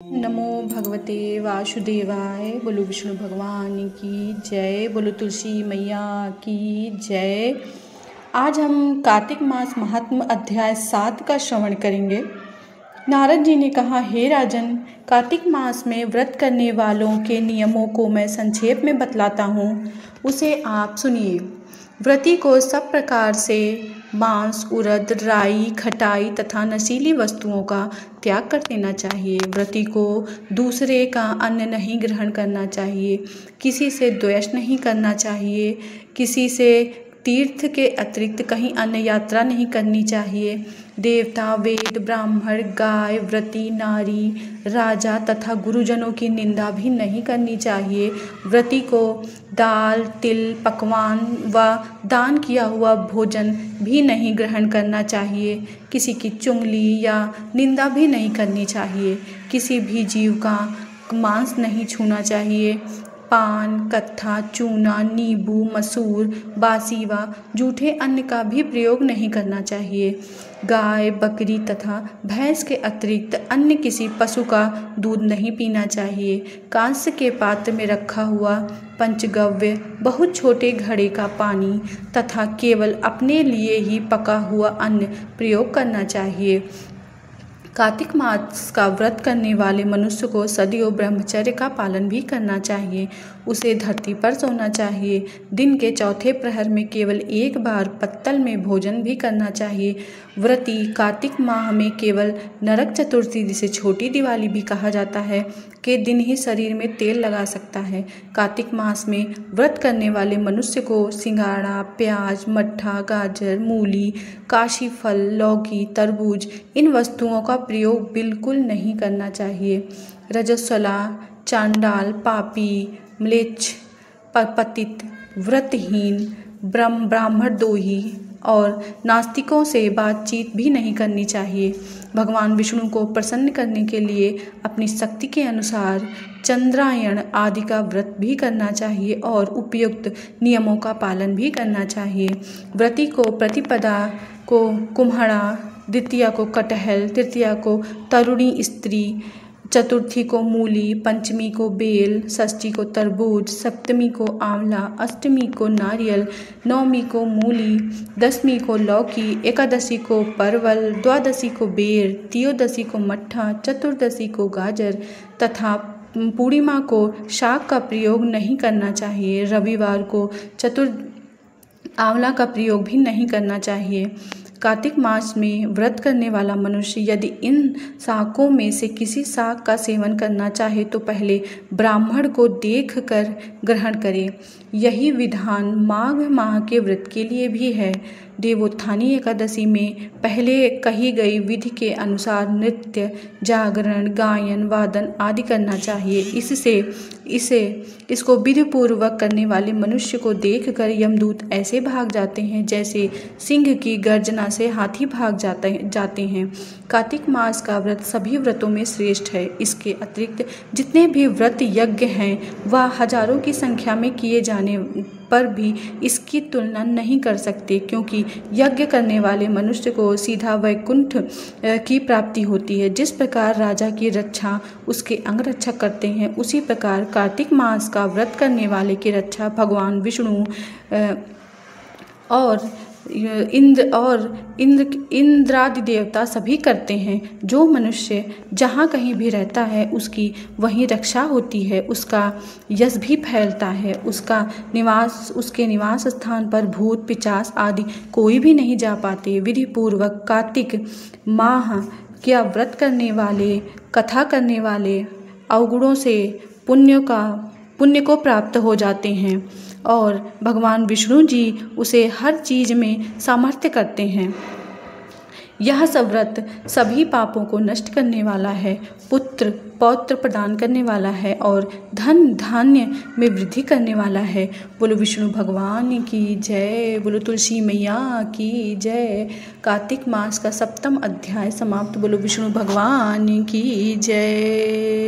नमो भगवते वासुदेवाय। बोलो विष्णु भगवान की जय। बोलो तुलसी मैया की जय। आज हम कार्तिक मास महात्म्य अध्याय 7 का श्रवण करेंगे। नारद जी ने कहा, हे राजन, कार्तिक मास में व्रत करने वालों के नियमों को मैं संक्षेप में बतलाता हूँ, उसे आप सुनिए। व्रती को सब प्रकार से मांस, उड़द, राई, खटाई तथा नशीली वस्तुओं का त्याग कर देना चाहिए। व्रती को दूसरे का अन्न नहीं ग्रहण करना चाहिए, किसी से द्वेष नहीं करना चाहिए, किसी से तीर्थ के अतिरिक्त कहीं अन्य यात्रा नहीं करनी चाहिए। देवता, वेद, ब्राह्मण, गाय, व्रती, नारी, राजा तथा गुरुजनों की निंदा भी नहीं करनी चाहिए। व्रती को दाल, तिल, पकवान व दान किया हुआ भोजन भी नहीं ग्रहण करना चाहिए। किसी की चुंगली या निंदा भी नहीं करनी चाहिए। किसी भी जीव का मांस नहीं छूना चाहिए। पान, कत्था, चूना, नींबू, मसूर, बासी व जूठे अन्न का भी प्रयोग नहीं करना चाहिए। गाय, बकरी तथा भैंस के अतिरिक्त अन्य किसी पशु का दूध नहीं पीना चाहिए। कांस्य के पात्र में रखा हुआ पंचगव्य, बहुत छोटे घड़े का पानी तथा केवल अपने लिए ही पका हुआ अन्न प्रयोग करना चाहिए। कार्तिक मास का व्रत करने वाले मनुष्य को सदैव ब्रह्मचर्य का पालन भी करना चाहिए। उसे धरती पर सोना चाहिए। दिन के चौथे प्रहर में केवल एक बार पत्तल में भोजन भी करना चाहिए। व्रती कार्तिक माह में केवल नरक चतुर्थी, जिसे छोटी दिवाली भी कहा जाता है, के दिन ही शरीर में तेल लगा सकता है। कार्तिक मास में व्रत करने वाले मनुष्य को सिंघाड़ा, प्याज, मट्ठा, गाजर, मूली, काशी फल, लौकी, तरबूज, इन वस्तुओं का प्रयोग बिल्कुल नहीं करना चाहिए। रजस्वला, चांडाल, पापी, म्लेच्छ, पतित, व्रतहीन, ब्राह्मण दोही और नास्तिकों से बातचीत भी नहीं करनी चाहिए। भगवान विष्णु को प्रसन्न करने के लिए अपनी शक्ति के अनुसार चंद्रायण आदि का व्रत भी करना चाहिए और उपयुक्त नियमों का पालन भी करना चाहिए। व्रती को प्रतिपदा को कुम्हड़ा, द्वितीया को कटहल, तृतीया को तरुणी स्त्री, चतुर्थी को मूली, पंचमी को बेल, षष्ठी को तरबूज, सप्तमी को आंवला, अष्टमी को नारियल, नवमी को मूली, दसवीं को लौकी, एकादशी को परवल, द्वादशी को बेर, त्रयोदशी को मट्ठा, चतुर्दशी को गाजर तथा पूर्णिमा को शाक का प्रयोग नहीं करना चाहिए। रविवार को आंवला का प्रयोग भी नहीं करना चाहिए। कार्तिक मास में व्रत करने वाला मनुष्य यदि इन शाकों में से किसी शाक का सेवन करना चाहे तो पहले ब्राह्मण को देखकर ग्रहण करे। यही विधान माघ माह के व्रत के लिए भी है। देवोत्थानी एकादशी में पहले कही गई विधि के अनुसार नृत्य, जागरण, गायन, वादन आदि करना चाहिए। इसको विधि पूर्वक करने वाले मनुष्य को देखकर यमदूत ऐसे भाग जाते हैं जैसे सिंह की गर्जना से हाथी भाग जाते हैं। कार्तिक मास का व्रत सभी व्रतों में श्रेष्ठ है। इसके अतिरिक्त जितने भी व्रत यज्ञ हैं वह हजारों की संख्या में किए जाने पर भी इसकी तुलना नहीं कर सकते, क्योंकि यज्ञ करने वाले मनुष्य को सीधा वैकुंठ की प्राप्ति होती है। जिस प्रकार राजा की रक्षा उसके अंगरक्षक करते हैं, उसी प्रकार कार्तिक मास का व्रत करने वाले की रक्षा भगवान विष्णु और इंद्रादि देवता सभी करते हैं। जो मनुष्य जहाँ कहीं भी रहता है उसकी वहीं रक्षा होती है, उसका यश भी फैलता है। उसके निवास स्थान पर भूत, पिशाच आदि कोई भी नहीं जा पाते। विधि पूर्वक कार्तिक माह का व्रत करने वाले, कथा करने वाले अवगुणों से पुण्य को प्राप्त हो जाते हैं और भगवान विष्णु जी उसे हर चीज में सामर्थ्य करते हैं। यह सब व्रत सभी पापों को नष्ट करने वाला है, पुत्र पौत्र प्रदान करने वाला है और धन धान्य में वृद्धि करने वाला है। बोलो विष्णु भगवान की जय। बोलो तुलसी मैया की जय। कार्तिक मास का 7वां अध्याय समाप्त। बोलो विष्णु भगवान की जय।